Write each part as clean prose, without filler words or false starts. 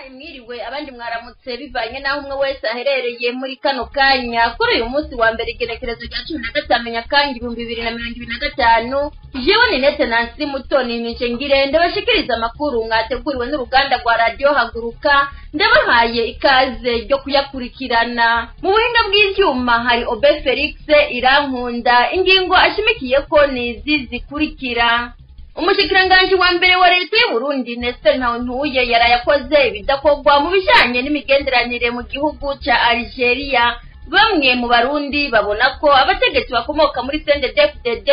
ndabahaye mwiriwe abandi mwaramutse bivanye naho umwe wese aherereye muri kano kanya kuri uyu munsi wa mbere igenekerezo rya 15 Nyakanga 2025 jewe ni Nete Nancy Mutoni nije ngire ndabashikiriza amakuru mwateguriwe n'uruganda rwa radio Haguruka ndabahaye ikaze ryo kuyakurikirana mu buhinga bw'ivyuma hari Obe Felix Irankunda ingingo ashimikiye ko nizi zikurikira. Umushikiranganje wa mbere wa leta y'u Burundi Nestor Ntawuntuye yarayakoze ibidakorwa mu bijanye n'imigenderanire mu gihugu ca Algeria. Bamwe mu barundi babona ko abategetsi bakomoka muri CNDD-FDD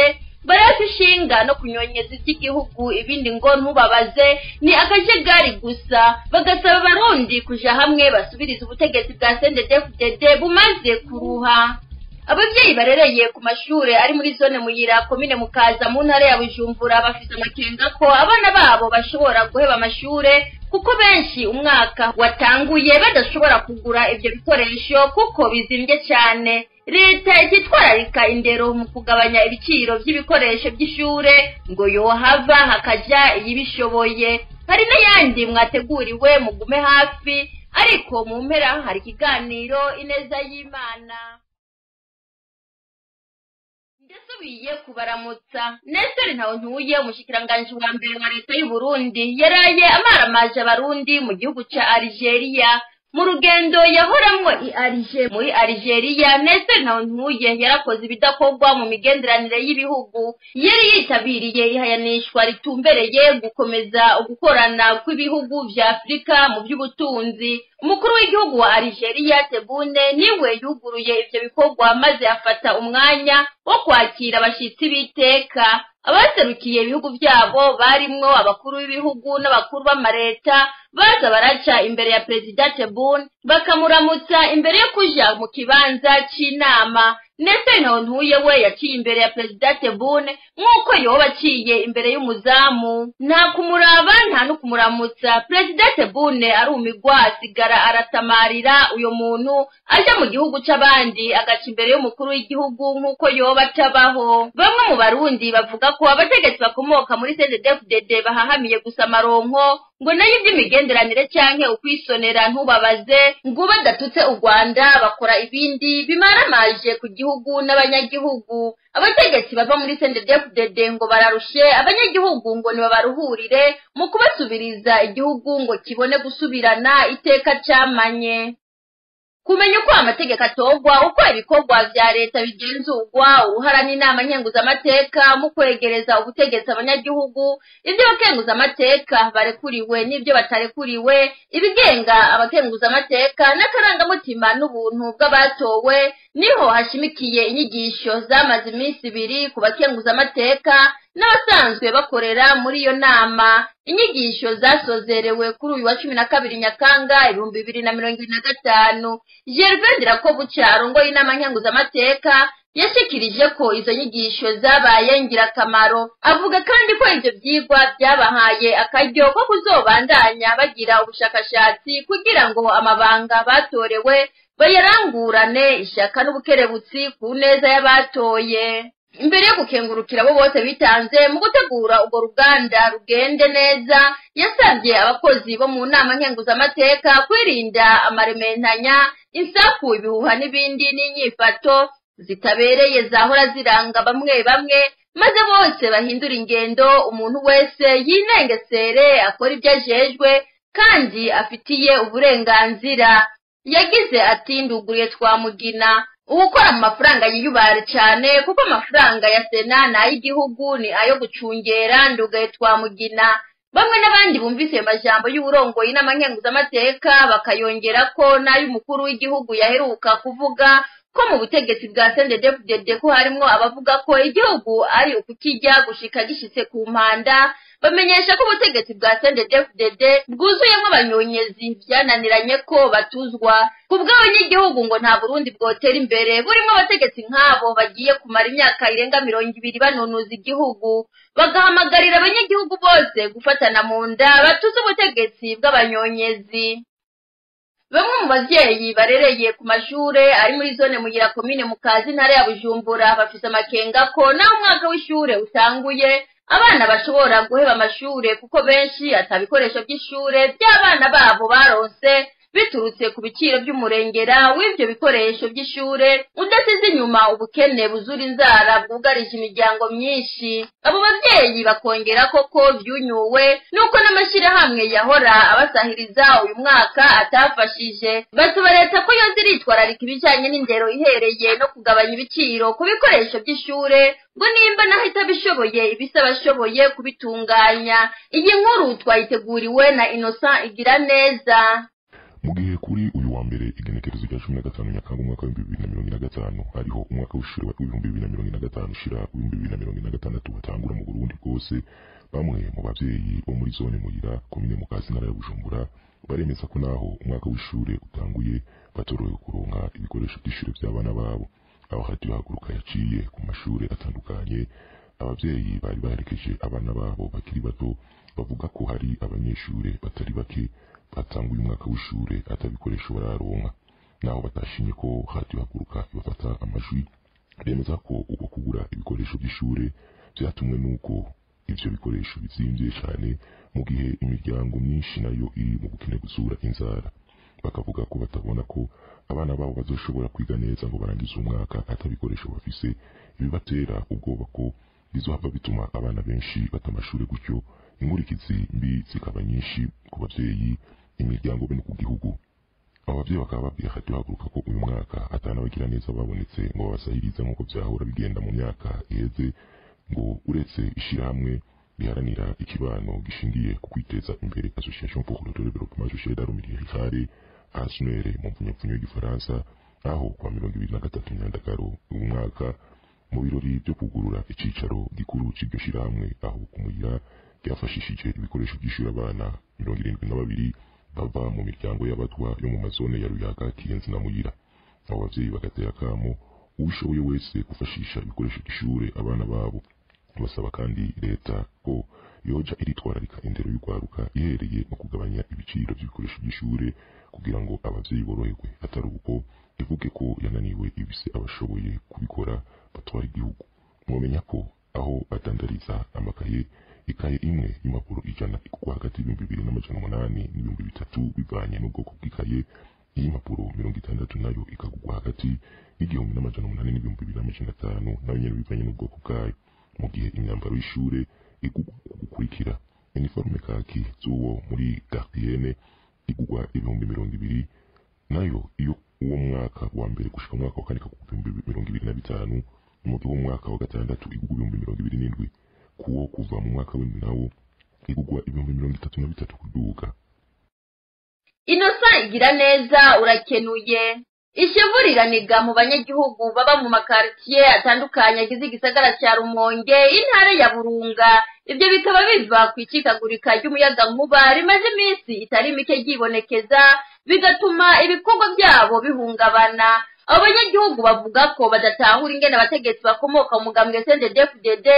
barafishinga no kunyonyeza igihugu, ibindi ngo ntubabaze ni akajegari gusa, bagasaba abarundi kuja hamwe basubiriza ubutegetsi bwa CNDD-FDD bumaze kuruha. Abavyeyi barereye ku mashure ari muri zone Muyira komine Mukaza mu ntara ya Bujumbura bafise amakenga ko abana babo bashobora guheba amashure kuko benshi umwaka watanguye badashobora kugura ivyo bikoresho kuko bizimvye cyane. Leta ikitwararika indero mu kugabanya ibiciro by'ibikoresho by'ishure ngo yohava hakaja ibishoboye. Hari n'ayandi mwateguriwe mugume hafi, ariko mu mpera hari ikiganiro Ineza y'Imana. Ndasubiye kubaramutsa. Nestor Ntawuntuye umushikiranganje wa mbere wa leta y'u Burundi yaraye amaramaje abarundi mu gihugu ca Algeria. Mu rugendo yahoramwo muri Algeria, Nestor Ntawuntuye yarakoze ibidakorwa mu migenderanire y'ibihugu. Yari yitabiriye ihayanishwa ritumbereye gukomeza ugukorana kw'ibihugu vya Afrika mu by'ubutunzi. Umukuru w'igihugu wa Algeria Tebboune niwe yuguruye ivyo bikorwa maze afata umwanya wo kwakira abashitsi biteka. Abaserukiye ibihugu vyabo barimwo abakuru b'ibihugu n'abakuru b'amareta baza baraca imbere ya President Tebboune bakamuramutsa imbere yo kuja mu kibanza c'inama. Nestor Ntawuntuye we yaciye imbere ya President Tebboune nk'uko yoba aciye imbere y'umuzamu, nta kumuraba nta no kumuramutsa. President Tebboune arumigwa asigara aratamarira uyo muntu aje mu gihugu c'abandi agaca imbere y'umukuru w'igihugu nk'uko yoba atabaho. Bamwe mu barundi bavuga ko abategetsi bakomoka muri CNDD-FDD bahahamiye gusa amaronko ngo nayo iby'imigenderanire canke ukwisonera ntubabaze, ngo badatutse u Rwanda bakora ibindi bimaramaje ku gihugu n'abanyagihugu. Abategetsi bava muri CNDD-FDD ngo bararushe abanyagihugu ngo nibabaruhurire mu kubasubiriza igihugu ngo kibone gusubirana iteka camanye. Kumenya uko amategeko atogwa, uko ibikorwa vya leta bigenzurwa, uruhara n'inama nkenguzamateka mu kwegereza ubutegetsi abanyagihugu, ivyo abakenguzamateka barekuriwe n'ivyo batarekuriwe, ibigenga abakenguzamateka n'akarangamutima n'ubuntu bw'abatowe, niho hashimikiye inyigisho zamaze iminsi ibiri ku bakenguzamateka n'abasanzwe bakorera muri iyo nama. Inyigisho zasozerewe kuri uyu wa 12 Nyakanga 2025. Gervais Ndirakobuca arongoye inama nkenguzamateka yashikirije ko izo nyigisho zabaye ngirakamaro. Avuga kandi ko ivyo vyigwa byabahaye akaryo ko kuzobandanya bagira ubushakashatsi kugira ngo amabanga batorewe bayarangurane ishaka n'ubukerebutsi ku neza y'abatoye. Imbere yo gukengurukira abo bose bitanze mu gutegura ubwo ruganda rugende neza, yasabye abakozi bo mu nama nkenguzamateka kwirinda amarementanya, insaku, ibihuha n'ibindi n'inyifato zitabereye zahora ziranga bamwe bamwe, maze bose bahindura ingendo, umuntu wese yinengesere akora ibyo ajejwe kandi afitiye uburenganzira. Yagize ati nduguriye twamugina ukora mu mafaranga yiyubare cyane kuko amafaranga ya Sena n'ay'igihugu ni ayo gucungera ndugaye twamugina. Bamwe n'abandi bumvise amajambo y'uburongoyi n'amankenguzamateka bakayongera ko n'ay'umukuru w'igihugu yaheruka kuvuga ko mu butegetsi bwa CNDD-FDD ko harimwo abavuga ko igihugu ari ukukijya gushika gishitse ku mpanda. Bamenyesha ko ubutegetsi bwa CNDD-FDD bwuzuyemo abanyonyezi byananiranye ko batuzwa. Kubw'abanyagihugu ngo nta Burundi bwotera imbere burimo abategetsi nk'abo bagiye kumara imyaka irenga 20 banonoza igihugu. Bagahamagarira abanyagihugu bose gufatana mu nda batuze ubutegetsi bw'abanyonyezi. Bamwe mu bavyeyi barereye ku mashure ari muri zone Muyira komine Mukaza intara ya Bujumbura bafise amakenga ko naho umwaka w'ishure utanguye abana bashobora guheba amashure kuko benshi atabikoresho by'ishure by'abana babo baronse biturutse ku biciro by'umurengera w'ivyo bikoresho by'ishure udasize inyuma ubukene buzura inzara bwugarije imiryango myinshi. Abo bavyeyi bakongera koko vyunyuwe nuko n'amashirahamwe yahora abasahiriza uyu mwaka atafashije, basaba leta ko yoza iritwararika ibijanye n'indero ihereye no kugabanya ibiciro ku bikoresho by'ishure ngo nimba naho itabishoboye ibisaba abashoboye kubitunganya. Iyi nkuru twayiteguriwe na Innocent Igiraneza. Mu gihe kuri uyu wa mbere igenekerezo rya 15 Nyakanga umwaka wa 2025 hariho umwaka w'ishure wa 2025 ushira 2026 watangura mu Burundi bwose, bamwe mu bavyeyi bo muri zone Muyira komine Mukazi ntara ya Bujumbura baremeza ko naho umwaka w'ishure utanguye batoroye kuronka ibikoresho by'ishure by'abana babo. Aho Radio Haguruka yaciye ku mashure atandukanye, abavyeyi bari baherekeje abana babo bakiri bato bavuga ko hari abanyeshure batari bake batanguye umwaka w'ishure atabikoresho bararonka. Naho batashimye ko Radio Haguruka ibafata amajwi, bemeza ko uko kugura ibikoresho by'ishure byatumwe nuko ivyo bikoresho bizimvye cyane mu gihe imiryango myinshi nayo iri mu bukene gusura inzara. Bakavuga ko batabona ko abana babo bazoshobora kwiga neza ngo barangize umwaka atabikoresho bafise, ibibatera ubwoba ko bizohava bituma abana benshi batamashure gutyo inkurikizi mbi zikaba nyinshi ku bavyeyi, imiryango be no ku gihugu. Abavyeyi bakaba babwiye Radio Haguruka ko uyu mwaka atanabagira neza babonetse ngo babasahirize nk'uko vyahora bigenda mu myaka iheze, ngo uretse ishirahamwe biharanira ikibano gishingiye ku kwiteza imbere Association pour le développement social et l'humanité ASNUR mu mvunyapfunyo y'igifaransa, aho kwa 2023 Nyandagaro uyu mwaka mu birori byo kugurura icicaro gikuru c'iryo shirahamwe aho kumuyira byafashishije ibikoresho by'ishuri abana 72 bava mu miryango y'abatwa yo mu mazone ya Ruyaga, Kiyenzi na Muyira. Abo bavyeyi bagatera kamo ubishoboye wese gufashisha ibikoresho by'ishure abana babo. Basaba kandi leta ko yoja iritwararika indero y'ugwaruka ihereye mu kugabanya ibiciro by'ibikoresho by'ishure kugira ngo abavyeyi boroherwe, atari uko ivuge ko yananiwe ibise abashoboye kubikora batwara igihugu. Mwomenya ko aho batandariza amakaye, ikaye imwe y'impapuro 100 ikugwa hagati y'2,800 n'3,000 bivanye n'ubwoko bw'ikaye, y'impapuro 60 nayo ikagugwa hagati y'1,800 n'2,500 nayo nyene bivanye n'ubwoko bwayo. Mu gihe imyambaro y'ishure gukurikira uniforme kaki zuwo muri gardienne igugwa 200,000 nayo iyo uwo mwaka wa mbere gushika mwaka wa kane ku 2025, mu gihe umwaka wa gatandatu igugwa 27,000 kuwo kuva mu mwaka w'indwi nawo igugwa 33 kuduga. Innocent Igiraneza urakenuye. Ishyavuriranirwa mu banyagihugu baba mu makartier atandukanye agize igisagara cya Rumonge intara ya Burunga. Ibyo bikaba biva ku icikagurika ry'umuyaga nkuba rimaze iminsi itari mike ryibonekeza, bigatuma ibikorwa byabo bihungabana. Abanyagihugu bavuga ko badatahura ingene abategetsi bakomoka mu mugambwe CNDD-FDD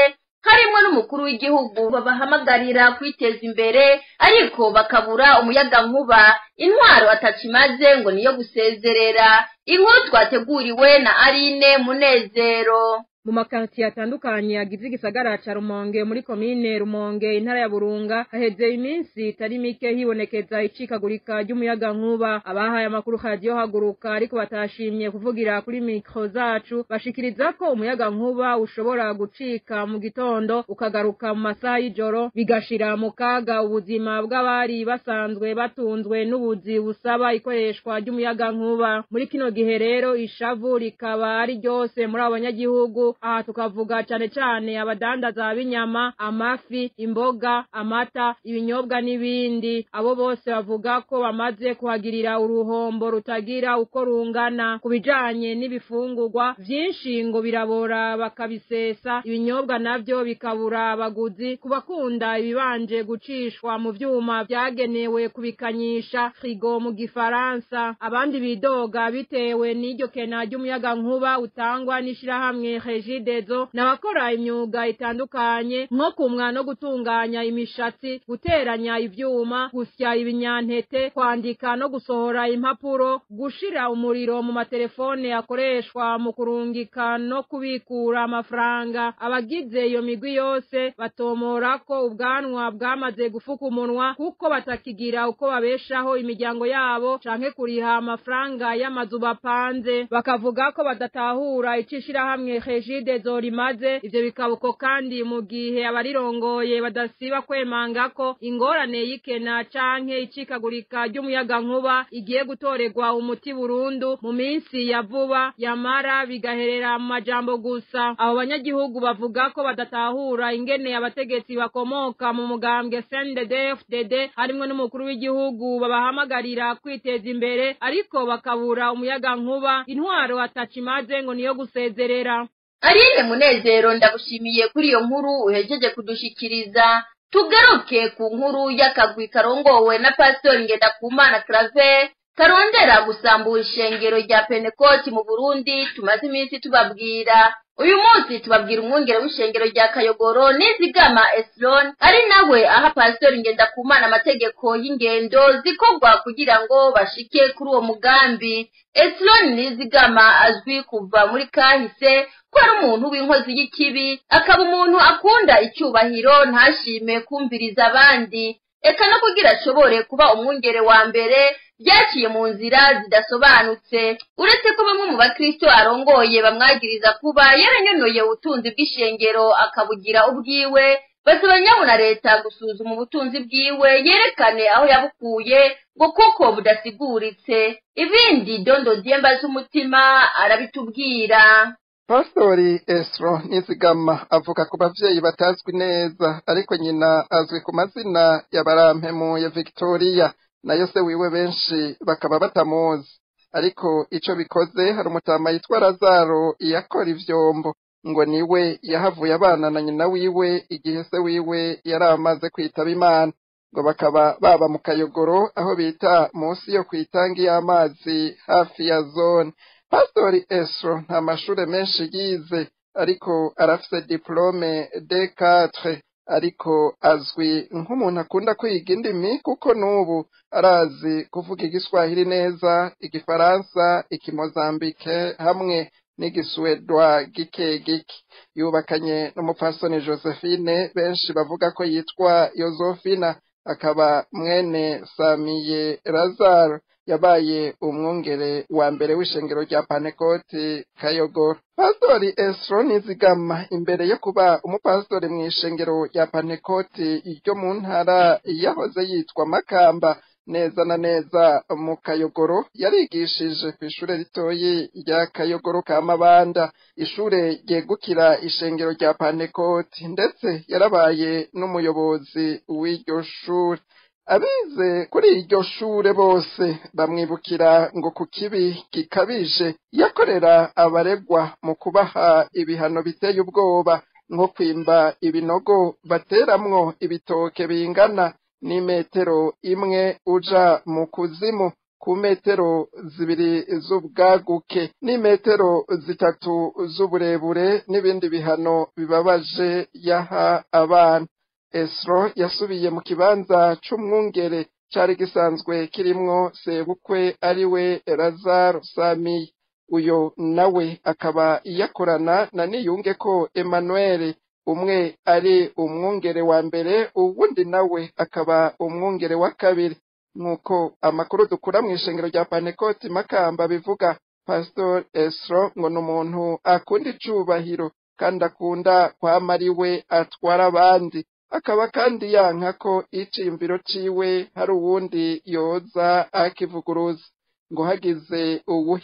harimo n'umukuru w'igihugu babahamagarira kwiteza imbere, ariko bakabura umuyaga nkuba. Intwaro atacimaze ngo niyo gusezerera. Inkuru twateguriwe na Aline Munezero. Mu makartier atandukanye agize igisagara ca Rumonge muri komine Rumonge intara ya Burunga haheze iminsi itari mike hibonekeza icikagurika ry'umuyaga nkuba. Abahaye amakuru Radio Haguruka ariko batashimye kuvugira kuri mikro zacu bashikiriza ko umuyaga nkuba ushobora gucika mu gitondo ukagaruka mu masaha y'ijoro, bigashira mu kaga ubuzima bw'abari basanzwe batunzwe n'ubuzi busaba ikoreshwa ry'umuyaga nkuba. Muri kino gihe rero ishavu rikaba ari ryose muri abanyagihugu. Aha tukavuga cyane abadandaza b'inyama, amafi, imboga, amata, ibinyobwa n'ibindi. Abo bose bavuga ko bamaze kuhagirira uruhombo rutagira uko rungana. Kubijanye n'ibifungurwa byinshi ngo birabora bakabisesa, ibinyobwa navyo bikabura abaguzi. Kubakunda ibibanje gucishwa mu vyuma byagenewe kubikanyisha frigo mu gifaransa. Abandi bidoga bitewe n'iryo kena ry'umuyaga nkuba utangwa n'ishirahamwe Regidezo n'abakora imyuga itandukanye nko kumwa no gutunganya imishatsi, guteranya ivyuma, gusya ibinyantete, kwandika no gusohora impapuro, gushira umuriro mu matelefone akoreshwa mu kurungika no kubikura amafaranga. Abagize iyo migwi yose batomora ko ubwanwa bwamaze gufuka umunwa kuko batakigira uko babeshaho imiryango yabo canke kuriha amafaranga y'amazu bapanze. Bakavuga ko badatahura icishirahamwe Regidezo rimaze. Ivyo bikabuko kandi mu gihe abarirongoye badasiba kwemanga ko ingorane y'ikena canke icikagurika ry'umuyagankuba igiye gutorerwa umuti burundu mu minsi ya vuba, yamara bigaherera mu majambo gusa. Abo banyagihugu bavuga ko badatahura ingene abategetsi bakomoka mu mugambwe CNDD-FDD harimwo n'umukuru w'igihugu babahamagarira kwiteza imbere ariko bakabura umuyagankuba. Intwaro atacimaze ngo niyo gusezerera. Aline Munezero, ndagushimiye kuri iyo nkuru uhejeje kudushikiriza. Tugaruke ku nkuru y'akagwi karongowe na Pastor Ngendakumana Claver karondera gusambura ishengero rya Pentecote mu Burundi. Tumaze iminsi tubabwira, uyu munsi tubabwira umwungere w'ishengero rya Kayogoro Nizigama Esron ari nawe aha Pastor Ngendakumana amategeko y'ingendo zikorwa kugira ngo bashike kuri uwo mugambi. Esron Nizigama azwi kuva muri kahise ko ari umuntu w'inkozi y'ikibi, akaba umuntu akunda icyubahiro, ntashime kumviriza abandi, eka no kugira ashobore kuba umwungere wa mbere byaciye mu nzira zidasobanutse. Uretse ko bamwe mu bakristo arongoye bamwagiriza kuba yaranyonoye ubutunzi bw'ishengero akabugira ubwiwe, basaba nyabuna leta gusuzuma ubutunzi bwiwe yerekane aho yabukuye ngo kuko budasiguritse. Ibindi Dondo Diemba z'umutima arabitubwira. Pastori Esro Nizigama avuka ku bavyeyi batazwi neza, ariko nyina azwi ku mazina ya Barampemuye Victoria, nayo se wiwe benshi bakaba batamuzi. Ariko ico bikoze, hari umutama yitwa Lazaro yakora ivyombo, ngo niwe yahavuye abana na nyina wiwe igihe se wiwe yari amaze kwitaba Imana. Ngo bakaba baba mu Kayogoro aho bita munsi yo kwitangi y'amazi hafi ya zone. Pastori Esro nta mashure menshi yize, ariko arafise diplome D4, ariko azwi nk'umuntu akunda kwiga indimi kuko n'ubu arazi kuvuga Igiswahili neza, Igifaransa, Ikimozambike hamwe n'Igiswedwa gike gike. Yubakanye n'umupfasoni Josephine benshi bavuga ko yitwa Yozofina, akaba mwene Samiye Lazaro yabaye umwungere wa mbere w'ishengero rya Pentecote Kayogoro. Pastori Esro Nizigama imbere yo kuba umupastori mu ishengero rya Pentecote ryo mu ntara yahoze yitwa Makamba, neza na neza mu Kayogoro, yarigishije ku ishure ritoyi rya Kayogoro ka Mabanda, ishure ryegukira ishengero rya Pentecote, ndetse yarabaye n'umuyobozi w'iryo shure. Abize kuri iryo shure bose bamwibukira ngo ku kibi gikabije yakorera abaregwa mu kubaha ibihano biteye ubwoba, nko kwimba ibinogo bateramwo ibitoke bingana n'imetero imwe uja mu kuzimu, ku metero 2 z'ubwaguke n'imetero 3 z'uburebure, n'ibindi bihano bibabaje yaha abana. Esro yasubiye mu kibanza c'umwungere cari gisanzwe kirimwo sebukwe ariwe Lazaro Samiye. Uyo nawe akaba yakorana na Niyungeko Emmanuel, umwe ari umwungere wa mbere, uwundi nawe akaba umwungere wa kabiri. Nk'uko amakuru dukura mu ishengero rya Pentecote Makamba bivuga, Pastor Esro ngo n'umuntu akunda icubahiro kandi akunda kwama ariwe atwara abandi, akaba kandi yanka ko iciyumviro ciwe hari uwundi yoza akivuguruza. Ngo hagize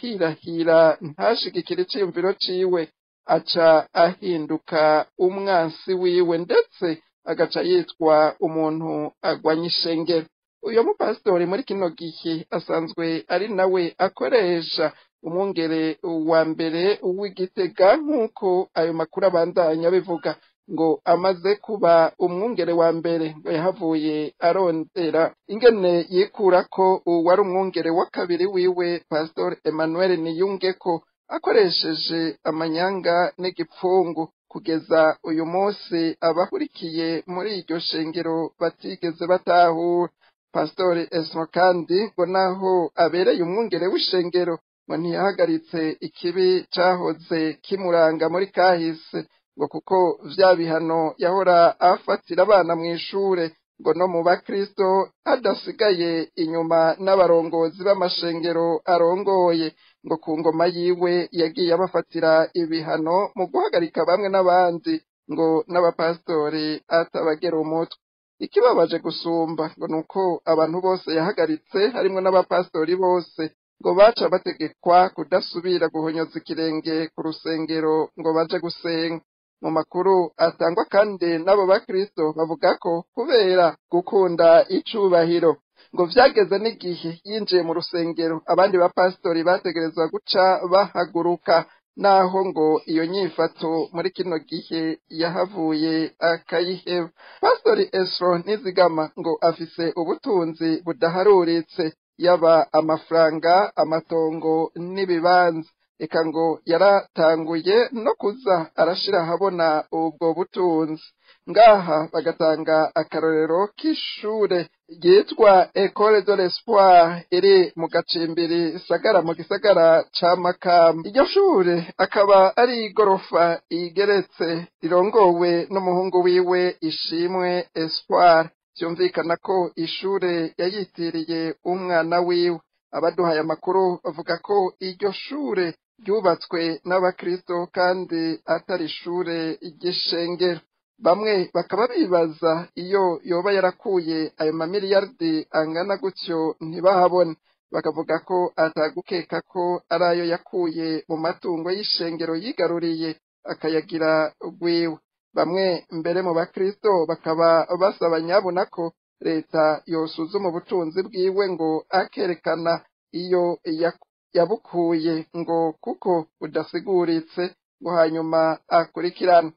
uwuhirahira ntashigikira iciyumviro ciwe, aca ahinduka umwansi wiwe, ndetse agaca yitwa umuntu agwanya ishengero. Uyo mupastori muri kino gihe asanzwe ari nawe akoresha umwungere wa mbere w'Igitega, nk'uko ayo makuru abandanya bivuga. Ngo amaze kuba umwungere wa mbere ngo yahavuye arondera ingene yikura ko uwari umwungere wa kabiri wiwe Pastor Emmanuel Niyungeko akoresheje amanyanga n'igipfungu. Kugeza uyu munsi abahurikiye muri iryo shengero batigeze batahura. Pastori Esmo kandi ngo naho abereye umwungere w'ishengero ngo ntiyahagaritse ikibi cahoze kimuranga muri kahise, ngo kuko vya bihano yahora afatira abana mw'ishure ngo no mu bakristo adasigaye inyuma n'abarongozi b'amashengero arongoye, ngo ku ngoma yiwe yagiye abafatira ibihano mu guhagarika bamwe n'abandi, ngo n'abapastori atabagera umutwe. Ikibabaje gusumba ngo nuko abantu bose yahagaritse harimwo n'abapastori bose ngo baca bategekwa kudasubira guhonyoza ikirenge ku rusengero ngo baje gusenga. Mu makuru atangwa kandi n'abo bakristo bavuga ko kubera gukunda icubahiro ngo vyageze n'igihe yinjiye mu rusengero abandi bapastori bategerezwa guca bahaguruka, naho ngo iyo nyifato muri kino gihe yahavuye akayiheba. Pastori Esro Nizigama ngo afise ubutunzi budaharuritse, yaba amafaranga, amatongo n'ibibanza. Eka ngo yaratanguye no kuza arashira habona ubwo butunzi. Ngaha bagatanga akarorero k'ishure ryitwa Ecole de l'Espoir iri mu Gacimbiri Sagara mu gisagara ca Makamba. Iryo shure akaba ari igorofa igeretse rirongowe n'umuhungu wiwe Ishimwe Espoir. Vyumvikana ko ishure yayitiriye umwana wiwe. Abaduhaye amakuru bavuga ko iryo shure ryubatswe n'abakristo kandi atari ishure ry'ishengero. Bamwe bakaba bibaza iyo yoba yarakuye ayo mamiliyardi angana gutyo ntibahabone, bakavuga ko atagukeka ko ari ayo yakuye mu matungo y'ishengero yigaruriye akayagira rwiwe. Bamwe mbere mu bakristo bakaba basaba nyabuna ko leta yosuzuma ubutunzi bwiwe ngo akerekana iyo yabukuye ngo kuko budasiguritse ngo hanyuma akurikirana.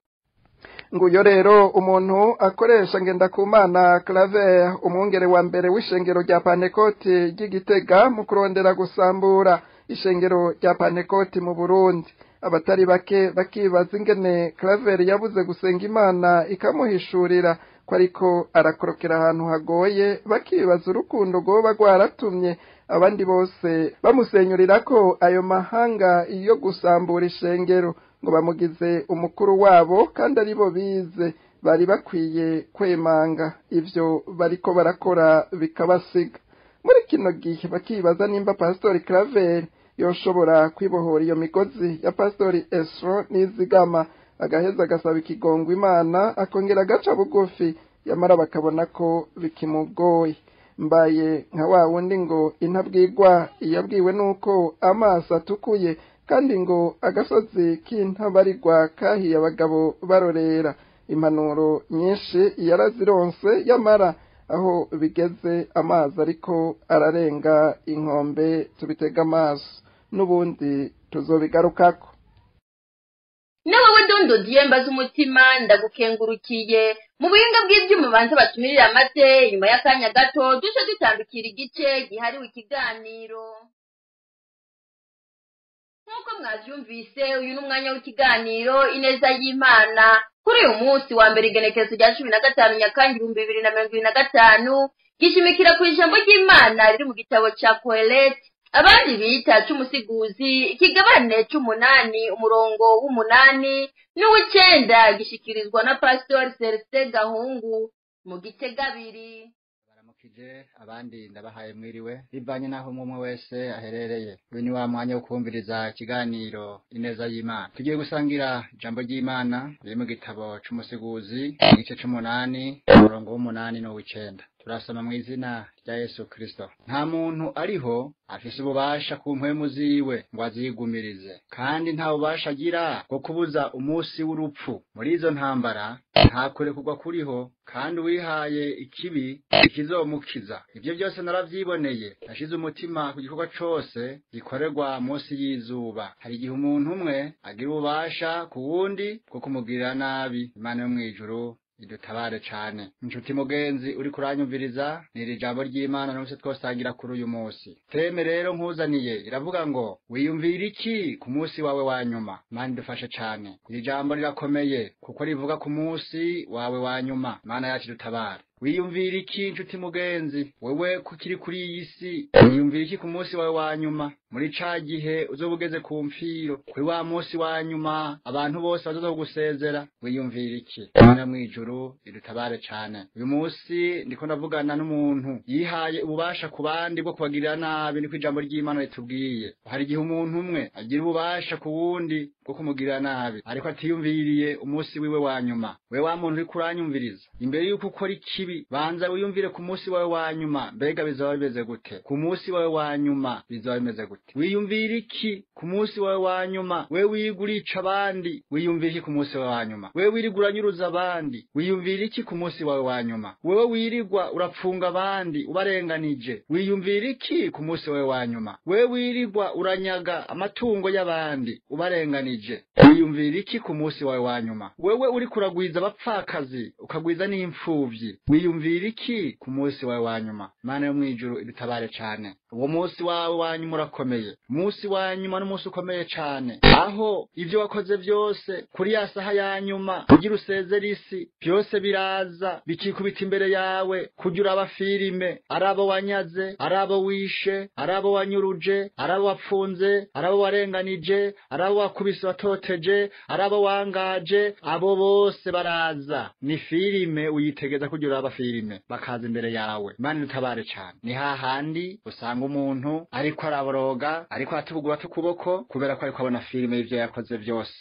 Nguyo rero umuntu akoresha Ngendakumana Claver, umwungere wa mbere w'ishengero rya Pantekoti ry'Igitega mu kurondera gusambura ishengero rya Pantekoti mu Burundi. Abatari bake bakibaza ingene Claver yabuze gusenga Imana ikamuhishurira ko ariko arakorokera ahantu hagoye, bakibaza urukundo rwoba rwaratumye abandi bose bamusenyurira ko ayo mahanga yo gusambura ishengero, ngo bamugize umukuru wabo kandi aribo bize, bari bakwiye kwemanga ivyo bariko barakora bikabasiga. Muri kino gihe bakibaza nimba Pastori Claver yoshobora kwibohora iyo migozi ya Pastori Esro Nizigama, agaheza agasaba ikigongwe Imana akongera agaca bugufi, yamara bakabona ko bikimugoye. Mbaye nka wa wundi ngo intabwirwa iyabwiwe nuko amaso atukuye, kandi ngo agasozi k'intabarirwa kahiye abagabo barorera. Impanuro nyinshi yarazironse, yamara aho bigeze amazi ariko ararenga inkombe, tubitega amaso n'ubundi tuzobigarukako. Nawe Dondo Diemba z'umutima ndagukengurukiye. Mu buhinga bw'ivyuma banze batumirira amate, nyuma y'akanya gato duce dutandukira igice gihariwe ikiganiro. Nkuko mwavyumvise, uyu n'umwanya w'ikiganiro Ineza y'Imana. Kuri uyu munsi wa mbere igenekerezo rya 15 Nyakanga 2025 gishimikira ku ijambo ry'Imana riri mu gitabo ca Koheleti, abandi bita c'umusiguzi, ikigabane c'umunani umurongo w'umunani n'uw'icenda gishikirizwa na Pastor Celestin Gahungu mu Gitega 2. Baramukije abandi ndabahaye mwiriwe bivanye naho umwe wese aherereye. Uyu ni wa mwanya wo kumviriza ikiganiro Ineza y'Imana. Tugiye gusangira ijambo ry'Imana riri mu gitabo c'umusiguzi igice c'umunani umurongo w'umunani n'uw'icenda. Turasoma mu izina rya Yesu Kristo. Nta muntu ariho afise ububasha ku mpwemu ziwe ngo azigumirize, kandi nta bubasha agira bwo kubuza umunsi w'urupfu. Muri izo ntambara nta kurekurwa kuriho, kandi uwihaye ikibi ikizomukiza. Ivyo byose naravyiboneye, nashize umutima ku gikorwa cose gikorerwa munsi y'izuba. Hari igihe umuntu umwe agira ububasha ku wundi bwo kumugirira nabi. Imana yo mw'ijuru idutabare cane. Inshuti mugenzi uri kuranyumviriza niri jambo ry'Imana nose twosangira kuri uyu munsi. Teme rero nkuzaniye iravuga ngo wiyumvira iki ku munsi wawe wa nyuma. Mana dufashe cane. Iri jambo rirakomeye kuko rivuga ku munsi wawe wa nyuma. Mana yacu dutabare. Wiyumvira iki inshuti mugenzi wewe kukiri kuri iyi si wiyumvira iki ku munsi wawe wa nyuma muri ca gihe uzobugeze ku mfiro kuri wa munsi wa nyuma abantu bose bazozogusezera wiyumvira iki Mana mwijuru idutabare cane. Uyu munsi ndiko ndavugana n'umuntu yihaye ububasha ku bandi bwo kubagirira nabi niko ijambo ry'Imana ritubwiye. Hari igihe umuntu umwe agira ububasha ku wundi bwo kumugirira nabi ariko atiyumviriye umunsi wiwe wa nyuma. We wa muntu uri kuranyumviriza imbere yuko ukora ikibi banza wiyumvire ku munsi wawe wa nyuma mbega bizaba bimeze gute ku munsi wawe wa nyuma bizaba bimeze gute. Wiyumvira iki ku munsi wawe wa nyuma we wigurica abandi wiyumvira iki ku munsi wawe wa nyuma we wirigura nyuruza abandi wiyumvira iki ku munsi wawe wa nyuma wewe wirigwa urapfunga abandi ubarenganije wiyumvira iki ku munsi wawe wa nyuma we wirigwa uranyaga amatungo y'abandi ubarenganije wiyumvira iki ku munsi wawe wa nyuma wewe uri kuragwiza abapfakazi ukagwiza n'imfuvyi wiyumvira iki ku munsi wawe wa nyuma. Mana yo mwijuru idutabare cane. Uwo munsi wawe wa nyuma urakomeye. Munsi wa nyuma n'umunsi ukomeye cane aho ivyo wakoze vyose kuri ya saha ya nyuma kugira usezera isi byose biraza bikikubita imbere yawe kugira abafirime arabo wanyaze arabo wishe arabo wanyuruje arabo wapfunze arabo warenganije arabo wakubise watoteje arabo wangaje abo bose baraza. Ni filime uyitegeza kugira abafirime bakaza imbere yawe. Mana dutabare cane. Ni hahandi usanga umuntu ariko araboroga ariko atubugura tukuboko kubera ko ariko abona filime y'ivyo yakoze vyose.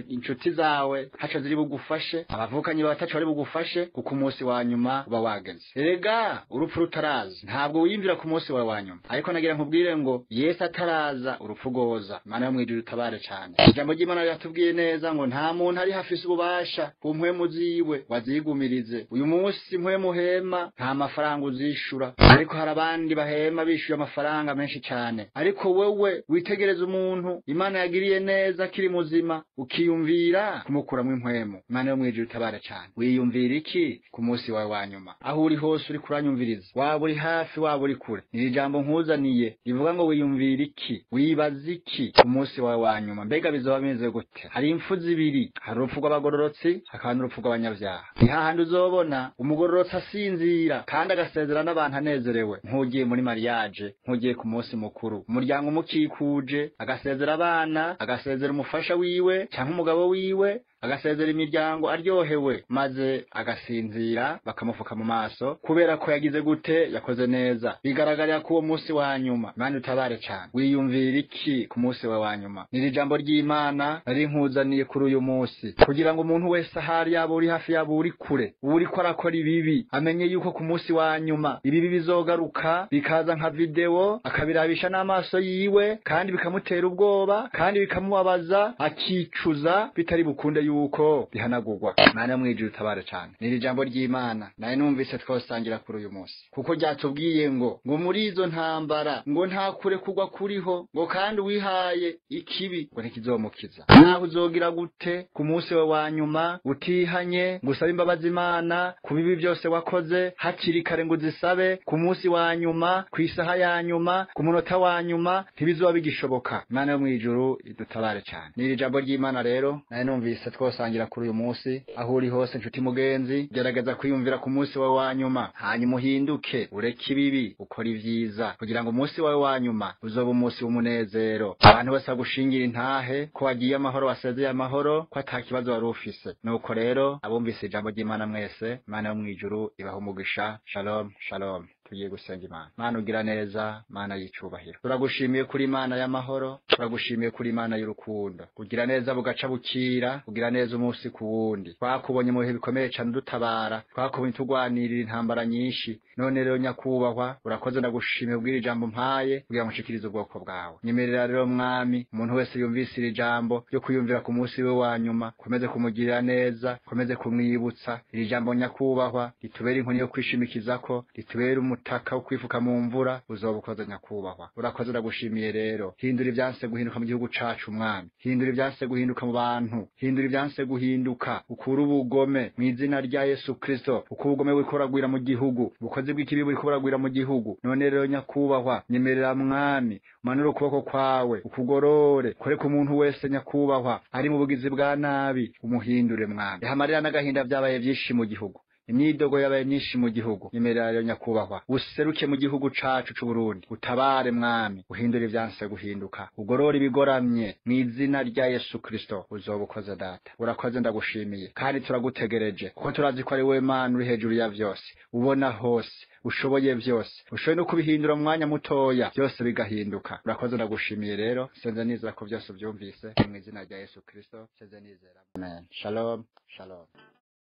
Inshuti zawe haco ziri bugufashe abavukanyi batacu bari bugufashe kuko umunsi wa nyuma uba wageze. Erega urupfu rutaraza ntabwo wiyumvira ku munsi wawe wa nyuma ariko nagira nkubwire ngo Yesu ataraza urupfu goza. Mana yo mwijuru dutabare cane. Ijambo ry'Imana ryatubwiye neza ngo nta muntu ari hafise ububasha ku mpwemu ziwe wazigumirize. Uyu munsi mpwemu hema nta mafaranga uzishura ariko hari abandi bahema bishyuye amafaranga menshi cyane. Ariko wewe witegereza umuntu Imana yagiriye neza kiri muzima ukiyumvira kumukuramwo impwemu. Imana yo mwijuru itabara cyane. Wiyumvira iki ku munsi wawe wa nyuma aho uri hose uri kuranyumviriza waba uri hafi waba uri kure. Ni ijambo nkuzaniye rivuga ngo wiyumvira iki wibaza iki ku munsi wawe wa nyuma mbega bizoba bimeze gute. Hari impfu zibiri, hari urupfu rw'abagororotsi hakaba n'urupfu rw'abanyabyaha. Ni hahandi uzobona umugororotsi asinzira kandi agasezera n'abantu anezerewe nk'ugiye muri mariage nk'ugiye ku munsi mukuru umuryango umukikuje agasezera abana agasezera umufasha wiwe cyangwa umugabo wiwe agasezera imiryango aryohewe maze agasinzira bakamufuka mu maso kubera ko yagize gute yakoze neza. Bigaragarira ko uwo munsi wa nyuma. Mana utabare cyane. Wiyumvira iki ku munsi wa nyuma. Niri jambo ry'Imana ari nkuzaniye kuri uyu munsi kugira ngo umuntu wese ahari yabo uri hafi yabo uri kure uri ko arakora ibibi amenye yuko ku munsi wa nyuma ibibi bizogaruka bikaza nka video akabirabisha n'amaso yiwe kandi bikamutera ubwoba kandi bikamubabaza akicuza bitari bukunde yuko bihanagurwa. Mana mwijuru utabare cyane. Niri jambo ry'Imana naye numvise twasangira kuri uyu munsi kuko ryatubwiye ngo muri izo ntambara ngo nta kure kugwa kuriho ngo kandi wihaye ikibi ngo ntikizomukiza. Naho uzogira gute ku munsi wa nyuma utihanye gusaba imbabazi Imana ku bibi byose wakoze hakiri kare ngo zisabe ku munsi wa nyuma ku isaha ya nyuma ku munota wa nyuma ntibizoba bigishoboka. Mana yo mwijuru idutabare cyane. Niri jambo ry'Imana rero naye numvise twosangira kuri uyu munsi aho uri hose nshuti mugenzi gerageza kwiyumvira ku munsi wawe wa nyuma hanyuma uhinduke ureke ibibi ukora ivyiza kugira ngo umunsi wawe wa nyuma uzoba umunsi w'umunezero. Abantu bose bagushingira intahe ko wagiye amahoro wasezeye amahoro ko atakibazo wari ufise. Nuko rero abumvise ijambo ry'Imana mwese Mana yo mwijuru ibaho umugisha. Shalom shalom. Tugiye gusenga Imana. Mana ugira neza, Mana y'icubahiro. Turagushimiye kuri Imana y'amahoro, turagushimiye kuri Imana y'urukundo. Kugira neza bugaca bukira, kugira neza umunsi ku wundi. Twakubonye mu bihe bikomeye cyane dutabara, twakubonye tugwanirira intambara nyinshi. None rero nyakubahwa urakoze ndagushimiye ubwira ijambo mpaye kugira mushikirize ubwoko bwawe. Nyemerera rero mwami umuntu wese yumvise iri jambo ryo kuyumvira ku munsi we wa nyuma komeze kumugirira neza, komeze kumwibutsa iri jambo nyakubahwa ritubera inkoni yo kwishimikizako, ritubera umutaka wo kwifuka mu mvura uzoba ukoze nyakubahwa. Urakoze ndagushimiye rero. Hindura ibyanse guhinduka mu gihugu cacu mwami, hindura ibyanse guhinduka mu bantu, hindura ibyanse guhinduka, ukura ubugome mu izina rya Yesu Kristo. Uko ubugome buriko buragwira mu gihugu, ubukozi bw'ikibi buriko buragwira mu gihugu, none rero nyakubahwa nyemerera mwami, manura ukuboko kwawe ukugorore, koreka umuntu wese nyakubahwa ari mu bugizi bwa nabi, umuhindure mwami. Hamarira n'agahinda vyabaye vyinshi mu gihugu, imyidogo yabaye myinshi mu gihugu, nyemerera rero nyakubahwa useruke mu gihugu cacu c'u Burundi, utabare mwami, uhindure ivyanse guhinduka, ugorore ibigoramye mu izina rya Yesu Kristo. Uzoba ukoze data, urakoze ndagushimiye kandi turagutegereje, kuko turazi ko ari wewe Mana uri hejuru ya vyose, ubona hose, ushoboye vyose, ushoboye no kubihindura mu mwanya mutoya byose bigahinduka. Urakoze ndagushimiye rero, senze nizera ko byose uvyumvise mu izina rya Yesu Kristo, senze nizera. Amen. Shalom, shalom.